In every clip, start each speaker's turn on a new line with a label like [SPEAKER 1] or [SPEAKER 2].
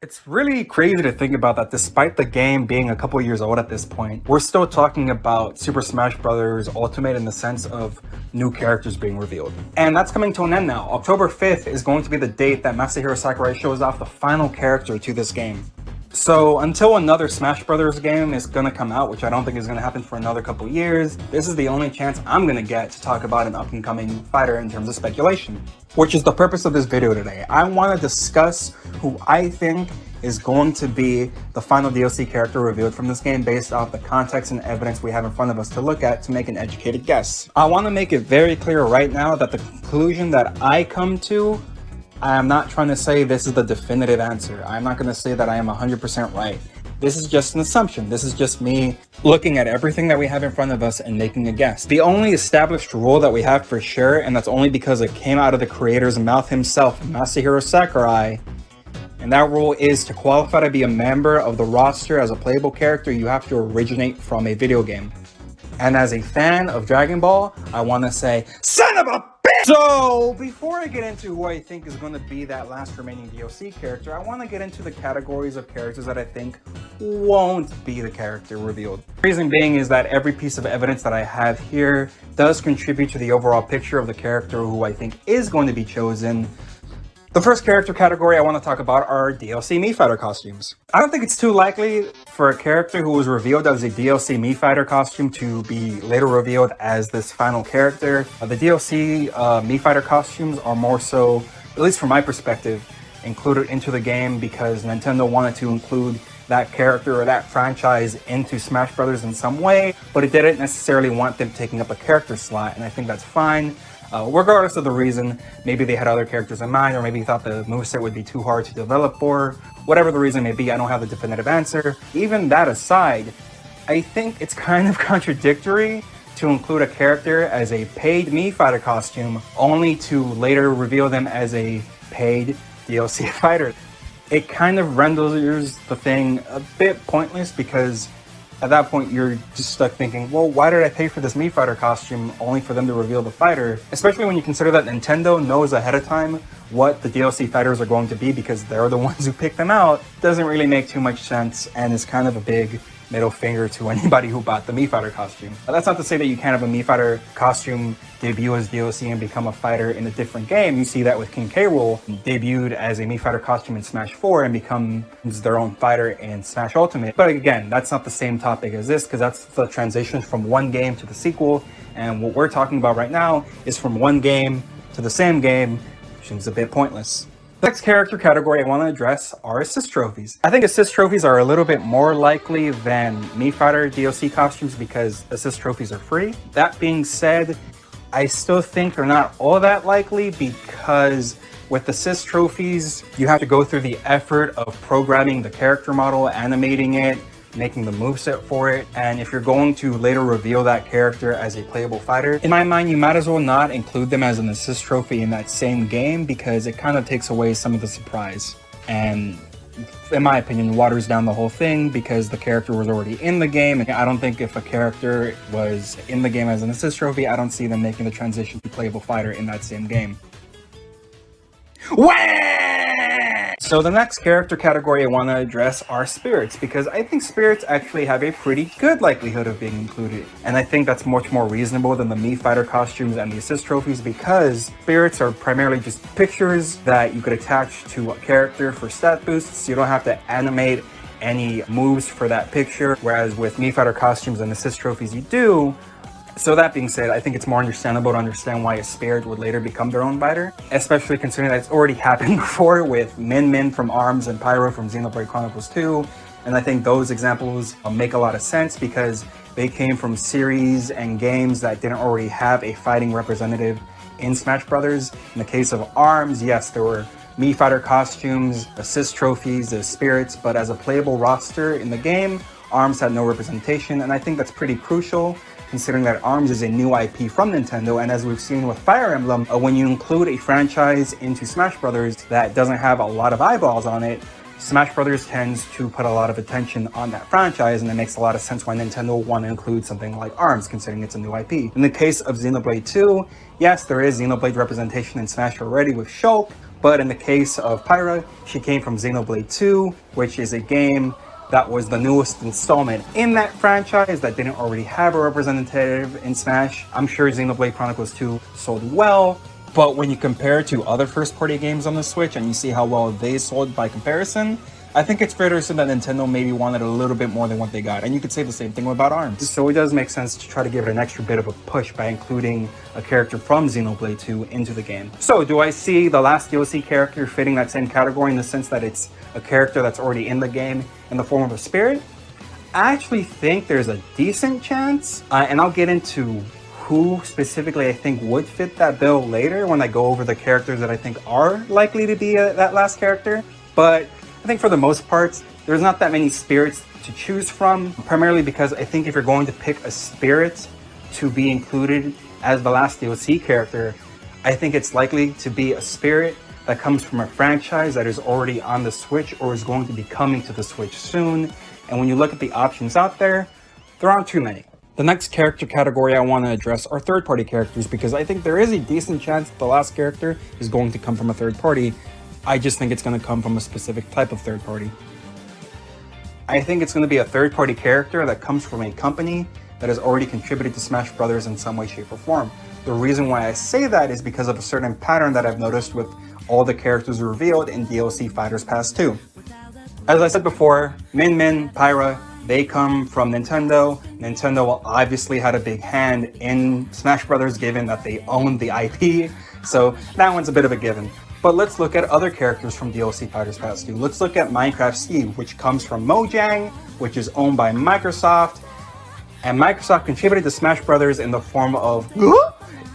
[SPEAKER 1] It's really crazy to think about that despite the game being a couple years old at this point, we're still talking about Super Smash Bros. Ultimate in the sense of new characters being revealed. And that's coming to an end now. October 5th is going to be the date that Masahiro Sakurai shows off the final character to this game. So until another Smash Brothers game is gonna come out, which I don't think is gonna happen for another couple years, this is the only chance I'm gonna get to talk about an up-and-coming fighter in terms of speculation. Which is the purpose of this video today. I wanna discuss who I think is going to be the final DLC character revealed from this game based off the context and evidence we have in front of us to look at to make an educated guess. I wanna make it very clear right now that the conclusion that I come to, I am not trying to say this is the definitive answer. I'm not going to say that I am 100% right. This is just an assumption. This is just me looking at everything that we have in front of us and making a guess. The only established rule that we have for sure, and that's only because it came out of the creator's mouth himself, Masahiro Sakurai, and that rule is to qualify to be a member of the roster as a playable character, you have to originate from a video game. And as a fan of Dragon Ball, I want to say, son of a bitch! So, before I get into who I think is going to be that last remaining DLC character, I want to get into the categories of characters that I think won't be the character revealed. The reason being is that every piece of evidence that I have here does contribute to the overall picture of the character who I think is going to be chosen. The first character category I want to talk about are DLC Mii Fighter costumes. I don't think it's too likely for a character who was revealed as a DLC Mii Fighter costume to be later revealed as this final character. The DLC Mii Fighter costumes are more so, at least from my perspective, included into the game because Nintendo wanted to include that character or that franchise into Smash Brothers in some way, but it didn't necessarily want them taking up a character slot, and I think that's fine. Regardless of the reason, maybe they had other characters in mind, or maybe thought the moveset would be too hard to develop for. Whatever the reason may be, I don't have the definitive answer. Even that aside, I think it's kind of contradictory to include a character as a paid Mii Fighter costume, only to later reveal them as a paid DLC fighter. It kind of renders the thing a bit pointless because at that point, you're just stuck thinking, well, why did I pay for this Mii Fighter costume only for them to reveal the fighter? Especially when you consider that Nintendo knows ahead of time what the DLC fighters are going to be because they're the ones who pick them out. Doesn't really make too much sense and is kind of a big middle finger to anybody who bought the Mii Fighter costume. But that's not to say that you can't have a Mii Fighter costume debut as DLC and become a fighter in a different game. You see that with King K. Rool, debuted as a Mii Fighter costume in Smash 4 and becomes their own fighter in Smash Ultimate. But again, that's not the same topic as this because that's the transition from one game to the sequel. And what we're talking about right now is from one game to the same game, which seems a bit pointless. The next character category I want to address are assist trophies. I think assist trophies are a little bit more likely than Mii Fighter DLC costumes because assist trophies are free. That being said, I still think they're not all that likely because with assist trophies, you have to go through the effort of programming the character model, animating it, making the moveset for it, and if you're going to later reveal that character as a playable fighter, in my mind, you might as well not include them as an assist trophy in that same game because it kind of takes away some of the surprise. And in my opinion, waters down the whole thing because the character was already in the game. And I don't think if a character was in the game as an assist trophy, I don't see them making the transition to playable fighter in that same game. So the next character category I want to address are spirits because I think spirits actually have a pretty good likelihood of being included. And I think that's much more reasonable than the Mii Fighter costumes and the assist trophies because spirits are primarily just pictures that you could attach to a character for stat boosts. You don't have to animate any moves for that picture, whereas with Mii Fighter costumes and assist trophies you do. So that being said, I think it's more understandable to understand why a spirit would later become their own fighter, especially considering that it's already happened before with Min from ARMS and Pyro from Xenoblade Chronicles 2. And I think those examples make a lot of sense because they came from series and games that didn't already have a fighting representative in Smash Brothers. In the case of ARMS, yes, there were Mii Fighter costumes, assist trophies, the spirits, but as a playable roster in the game, ARMS had no representation, and I think that's pretty crucial considering that ARMS is a new IP from Nintendo, and as we've seen with Fire Emblem, when you include a franchise into Smash Brothers that doesn't have a lot of eyeballs on it, Smash Brothers tends to put a lot of attention on that franchise, and it makes a lot of sense why Nintendo will want to include something like ARMS, considering it's a new IP. In the case of Xenoblade 2, yes, there is Xenoblade representation in Smash already with Shulk, But in the case of Pyra, she came from Xenoblade 2, which is a game that was the newest installment in that franchise that didn't already have a representative in Smash. I'm sure Xenoblade Chronicles 2 sold well, but when you compare it to other first-party games on the Switch and you see how well they sold by comparison, I think it's fair to assume that Nintendo maybe wanted a little bit more than what they got. And you could say the same thing about ARMS. So it does make sense to try to give it an extra bit of a push by including a character from Xenoblade 2 into the game. So do I see the last DLC character fitting that same category in the sense that it's a character that's already in the game in the form of a spirit? I actually think there's a decent chance, and I'll get into who specifically I think would fit that bill later when I go over the characters that I think are likely to be that last character. But I think for the most part, there's not that many spirits to choose from, primarily because I think if you're going to pick a spirit to be included as the last DLC character, I think it's likely to be a spirit that comes from a franchise that is already on the Switch or is going to be coming to the Switch soon. And when you look at the options out there aren't too many. The next character category I want to address are third-party characters, because I think there is a decent chance that the last character is going to come from a third party. I just think it's going to come from a specific type of third party. I think it's going to be a third-party character that comes from a company that has already contributed to Smash Brothers in some way, shape, or form. The reason why I say that is because of a certain pattern that I've noticed with all the characters revealed in DLC Fighters Pass 2. As I said before, Min, Pyra, they come from Nintendo. Nintendo obviously had a big hand in Smash Brothers given that they own the IP, so that one's a bit of a given. But let's look at other characters from DLC Fighters Pass 2. Let's look at Minecraft Steve, which comes from Mojang, which is owned by Microsoft. And Microsoft contributed to Smash Brothers in the form of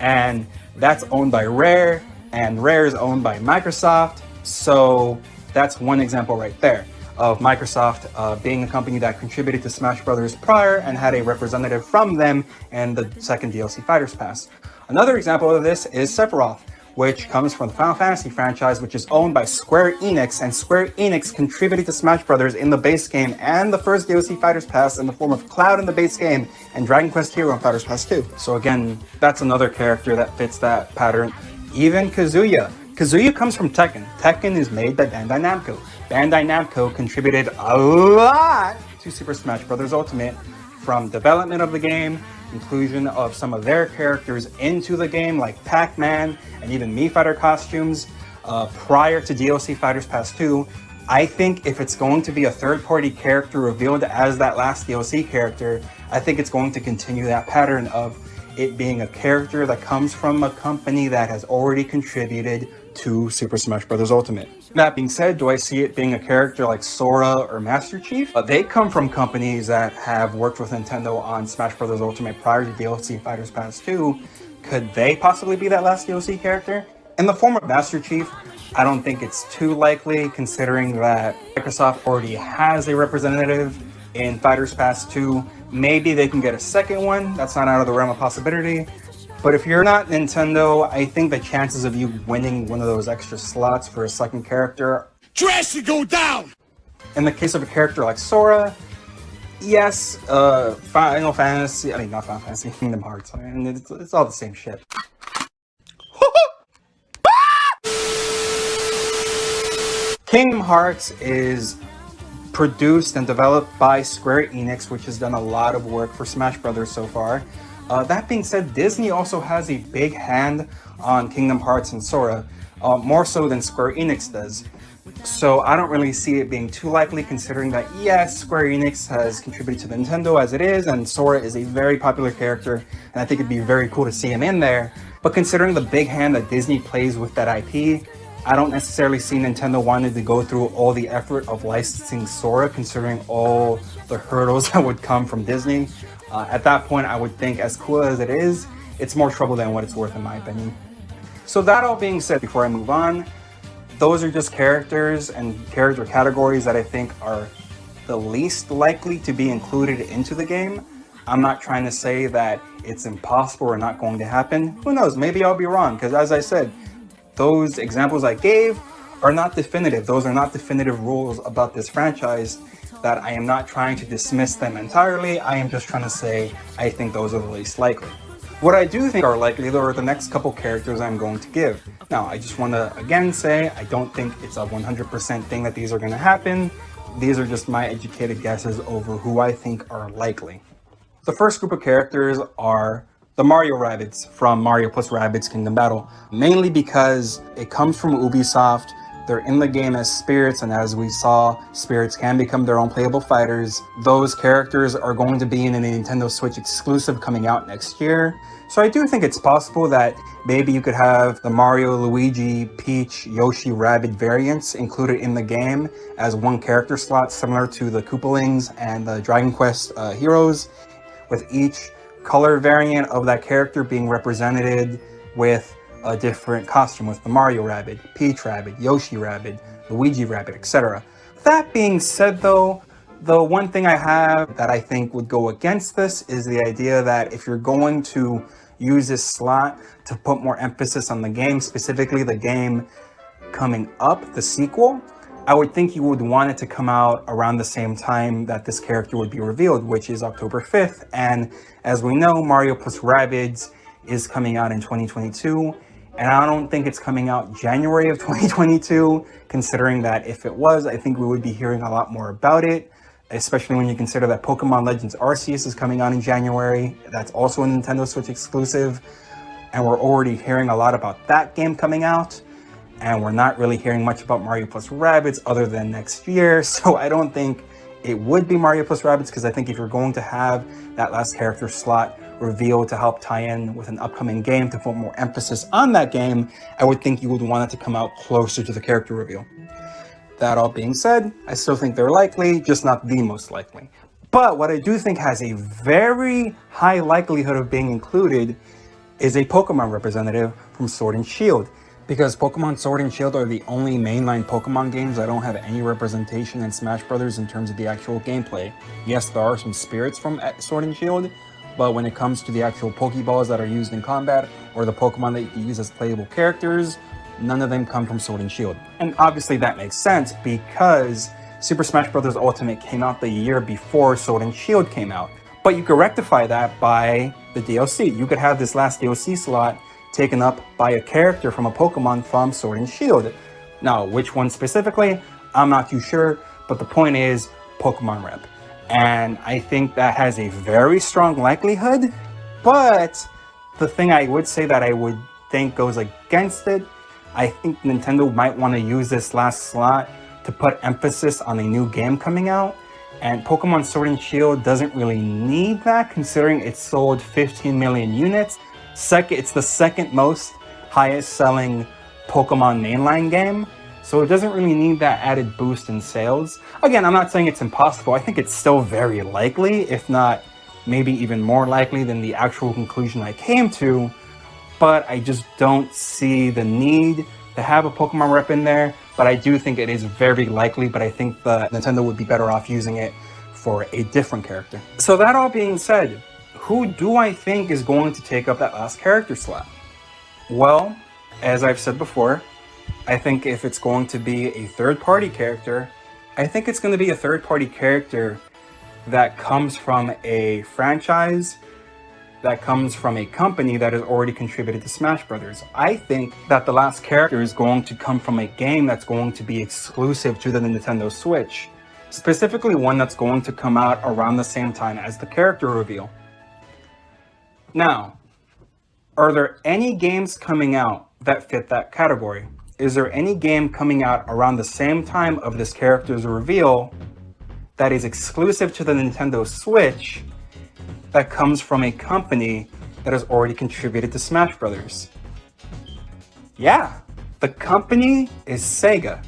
[SPEAKER 1] and that's owned by Rare, and Rare is owned by Microsoft. So that's one example right there of Microsoft being a company that contributed to Smash Brothers prior and had a representative from them in the second DLC Fighters Pass. Another example of this is Sephiroth, which comes from the Final Fantasy franchise, which is owned by Square Enix, and Square Enix contributed to Smash Brothers in the base game and the first DLC Fighters Pass in the form of Cloud in the base game and Dragon Quest Hero in Fighters Pass 2. So again, that's another character that fits that pattern. Even Kazuya. Kazuya comes from Tekken. Tekken is made by Bandai Namco. Bandai Namco contributed a lot to Super Smash Bros. Ultimate, from development of the game, inclusion of some of their characters into the game, like Pac-Man and even Mii Fighter costumes, prior to DLC Fighters Pass 2. I think if it's going to be a third-party character revealed as that last DLC character, I think it's going to continue that pattern of it being a character that comes from a company that has already contributed to Super Smash Bros. Ultimate. That being said, do I see it being a character like Sora or Master Chief? They come from companies that have worked with Nintendo on Smash Bros. Ultimate prior to DLC Fighters Pass 2. Could they possibly be that last DLC character? In the form of Master Chief, I don't think it's too likely, considering that Microsoft already has a representative in Fighters Pass 2. Maybe they can get a second one. That's not out of the realm of possibility. But if you're not Nintendo, I think the chances of you winning one of those extra slots for a second character
[SPEAKER 2] drastically go down.
[SPEAKER 1] In the case of a character like Sora, yes, Final Fantasy, not Final Fantasy, Kingdom Hearts, and it's all the same shit. Kingdom Hearts is produced and developed by Square Enix, which has done a lot of work for Smash Brothers so far. That being said, Disney also has a big hand on Kingdom Hearts and Sora, more so than Square Enix does. So I don't really see it being too likely, considering that, yes, Square Enix has contributed to Nintendo as it is, and Sora is a very popular character, and I think it'd be very cool to see him in there. But considering the big hand that Disney plays with that IP, I don't necessarily see Nintendo wanting to go through all the effort of licensing Sora, considering all the hurdles that would come from Disney. At that point, I would think, as cool as it is, it's more trouble than what it's worth, in my opinion. So that all being said, before I move on, those are just characters and character categories that I think are the least likely to be included into the game. I'm not trying to say that it's impossible or not going to happen. Who knows? Maybe I'll be wrong, because as I said, those examples I gave are not definitive. Those are not definitive rules about this franchise, that I am not trying to dismiss them entirely. I am just trying to say I think those are the least likely. What I do think are likely, though, are the next couple characters I'm going to give. Now, I just want to again say I don't think it's a 100% thing that these are going to happen. These are just my educated guesses over who I think are likely. The first group of characters are the Mario Rabbids from Mario plus Rabbids Kingdom Battle, mainly because it comes from Ubisoft. They're in the game as spirits, and as we saw, spirits can become their own playable fighters. Those characters are going to be in a Nintendo Switch exclusive coming out next year. So I do think it's possible that maybe you could have the Mario, Luigi, Peach, Yoshi, Rabbid variants included in the game as one character slot, similar to the Koopalings and the Dragon Quest heroes, with each color variant of that character being represented with a different costume, with the Mario Rabbid, Peach Rabbid, Yoshi Rabbid, Luigi Rabbid, etc. That being said, though, the one thing I have that I think would go against this is the idea that if you're going to use this slot to put more emphasis on the game, specifically the game coming up, the sequel, I would think you would want it to come out around the same time that this character would be revealed, which is October 5th. And as we know, Mario plus Rabbids is coming out in 2022. And I don't think it's coming out January of 2022, considering that if it was, I think we would be hearing a lot more about it, especially when you consider that Pokemon Legends Arceus is coming out in January. That's also a Nintendo Switch exclusive. And we're already hearing a lot about that game coming out. And we're not really hearing much about Mario plus Rabbids other than next year. So I don't think it would be Mario plus Rabbids, because I think if you're going to have that last character slot revealed to help tie in with an upcoming game to put more emphasis on that game, I would think you would want it to come out closer to the character reveal. That all being said, I still think they're likely, just not the most likely. But what I do think has a very high likelihood of being included is a Pokemon representative from Sword and Shield. Because Pokemon Sword and Shield are the only mainline Pokemon games that don't have any representation in Smash Bros. In terms of the actual gameplay. Yes, there are some spirits from Sword and Shield, but when it comes to the actual Pokeballs that are used in combat, or the Pokemon that you can use as playable characters, none of them come from Sword and Shield. And obviously that makes sense because Super Smash Bros. Ultimate came out the year before Sword and Shield came out. But you could rectify that by the DLC. You could have this last DLC slot taken up by a character from a Pokemon from Sword and Shield. Now, which one specifically, I'm not too sure, but the point is Pokemon rep. And I think that has a very strong likelihood, but the thing I would say that I would think goes against it, I think Nintendo might want to use this last slot to put emphasis on a new game coming out, and Pokemon Sword and Shield doesn't really need that, considering it sold 15 million units. It's the second most highest selling Pokemon mainline game, so it doesn't really need that added boost in sales. Again, I'm not saying it's impossible. I think it's still very likely, if not maybe even more likely than the actual conclusion I came to, but I just don't see the need to have a Pokemon rep in there. But I do think it is very likely, but I think the Nintendo would be better off using it for a different character. So that all being said, who do I think is going to take up that last character slot? Well, as I've said before, I think if it's going to be a third-party character, I think it's going to be a third-party character that comes from a franchise, that comes from a company that has already contributed to Smash Brothers. I think that the last character is going to come from a game that's going to be exclusive to the Nintendo Switch, specifically one that's going to come out around the same time as the character reveal. Now, are there any games coming out that fit that category? Is there any game coming out around the same time of this character's reveal that is exclusive to the Nintendo Switch that comes from a company that has already contributed to Smash Brothers? Yeah, the company is Sega.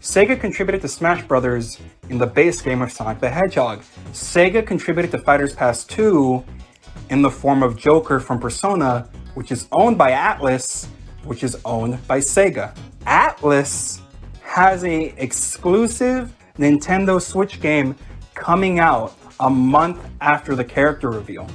[SPEAKER 1] Sega contributed to Smash Brothers in the base game of Sonic the Hedgehog. Sega contributed to Fighters Pass 2 in the form of Joker from Persona, which is owned by Atlus, which is owned by Sega. Atlus has an exclusive Nintendo Switch game coming out a month after the character reveal.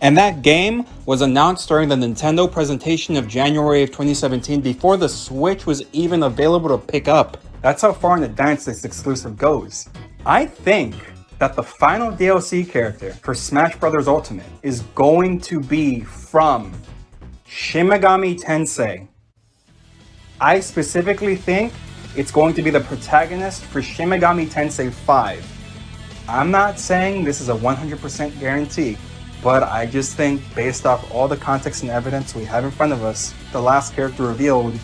[SPEAKER 1] And that game was announced during the Nintendo presentation of January of 2017 before the Switch was even available to pick up. That's how far in advance this exclusive goes. I think that the final DLC character for Smash Bros. Ultimate is going to be from Shin Megami Tensei. I specifically think it's going to be the protagonist for Shin Megami Tensei 5. I'm not saying this is a 100% guarantee, but I just think based off all the context and evidence we have in front of us, the last character revealed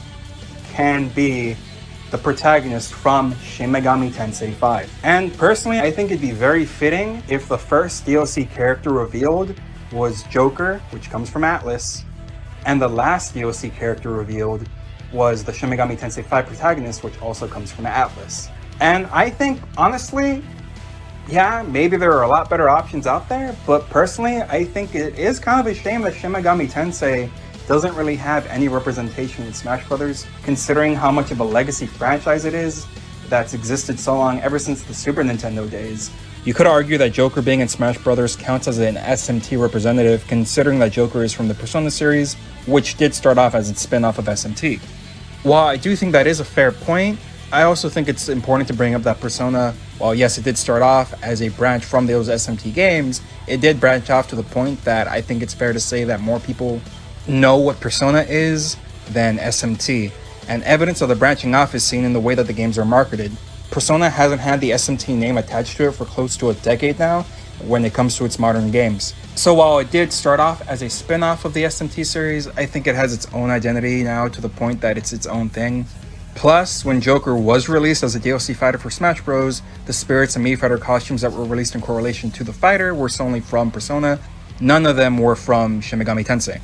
[SPEAKER 1] can be the protagonist from Shin Megami Tensei 5. And personally, I think it'd be very fitting if the first DLC character revealed was Joker, which comes from Atlas, and the last DLC character revealed was the Shin Megami Tensei 5 protagonist, which also comes from Atlas. And I think, honestly, yeah, maybe there are a lot better options out there, but personally, I think it is kind of a shame that Shin Megami Tensei doesn't really have any representation in Smash Bros., considering how much of a legacy franchise it is that's existed so long ever since the Super Nintendo days. You could argue that Joker being in Smash Bros. Counts as an SMT representative, considering that Joker is from the Persona series, which did start off as a spin-off of SMT. While I do think that is a fair point, I also think it's important to bring up that Persona, while yes, it did start off as a branch from those SMT games, it did branch off to the point that I think it's fair to say that more people know what Persona is than SMT, and evidence of the branching off is seen in the way that the games are marketed. Persona hasn't had the SMT name attached to it for close to a decade now when it comes to its modern games. So while it did start off as a spin-off of the SMT series, I think it has its own identity now to the point that it's its own thing. Plus, when Joker was released as a DLC fighter for Smash Bros., the Spirits and Mii Fighter costumes that were released in correlation to the fighter were solely from Persona. None of them were from Shin Megami Tensei.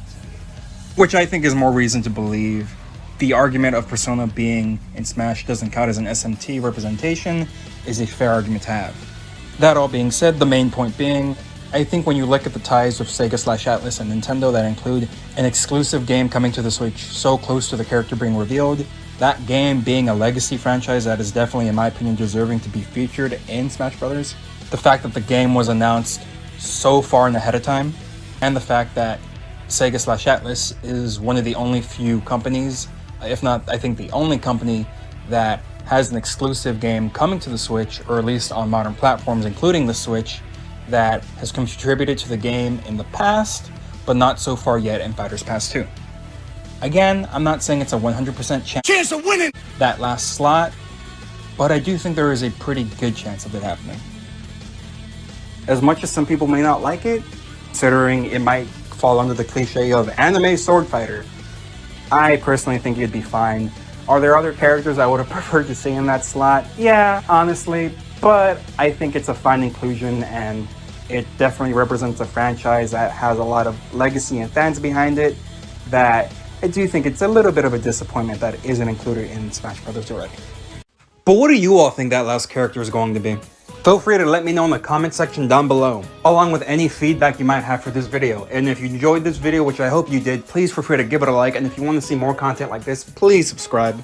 [SPEAKER 1] Which I think is more reason to believe the argument of Persona being in Smash doesn't count as an SMT representation is a fair argument to have. That all being said, the main point being, I think when you look at the ties of Sega/Atlas and Nintendo that include an exclusive game coming to the Switch so close to the character being revealed, that game being a legacy franchise that is definitely, in my opinion, deserving to be featured in Smash Bros. The fact that the game was announced so far in ahead of time, and the fact that Sega/Atlas is one of the only few companies, if not, I think the only company, that has an exclusive game coming to the Switch, or at least on modern platforms, including the Switch, that has contributed to the game in the past, but not so far yet in Fighters Pass 2. Again, I'm not saying it's a 100% chance of winning that last slot, but I do think there is a pretty good chance of it happening. As much as some people may not like it, considering it might fall under the cliche of anime sword fighter, I personally think it'd be fine. Are there other characters I would have preferred to see in that slot? Yeah, honestly, but I think it's a fine inclusion, and it definitely represents a franchise that has a lot of legacy and fans behind it, that I do think it's a little bit of a disappointment that it isn't included in Smash Bros. Already. But what do you all think that last character is going to be? Feel free to let me know in the comment section down below, along with any feedback you might have for this video. And if you enjoyed this video, which I hope you did, please feel free to give it a like. And if you want to see more content like this, please subscribe.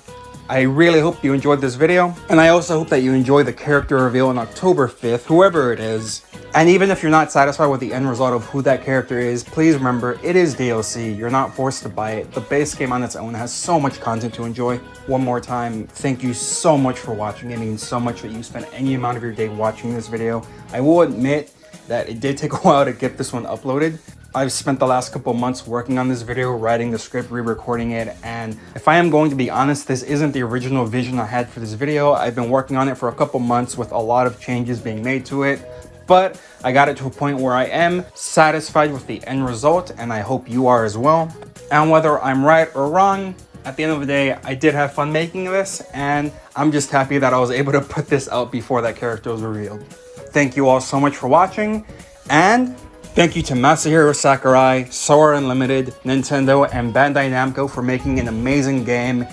[SPEAKER 1] I really hope you enjoyed this video, and I also hope that you enjoy the character reveal on October 5th, whoever it is. And even if you're not satisfied with the end result of who that character is, please remember, it is DLC. You're not forced to buy it. The base game on its own has so much content to enjoy. One more time, thank you so much for watching. It means so much that you spend any amount of your day watching this video. I will admit that it did take a while to get this one uploaded. I've spent the last couple months working on this video, writing the script, re-recording it, and if I am going to be honest, this isn't the original vision I had for this video. I've been working on it for a couple months with a lot of changes being made to it, but I got it to a point where I am satisfied with the end result, and I hope you are as well. And whether I'm right or wrong, at the end of the day, I did have fun making this, and I'm just happy that I was able to put this out before that character was revealed. Thank you all so much for watching, and thank you to Masahiro Sakurai, Sora Unlimited, Nintendo, and Bandai Namco for making an amazing game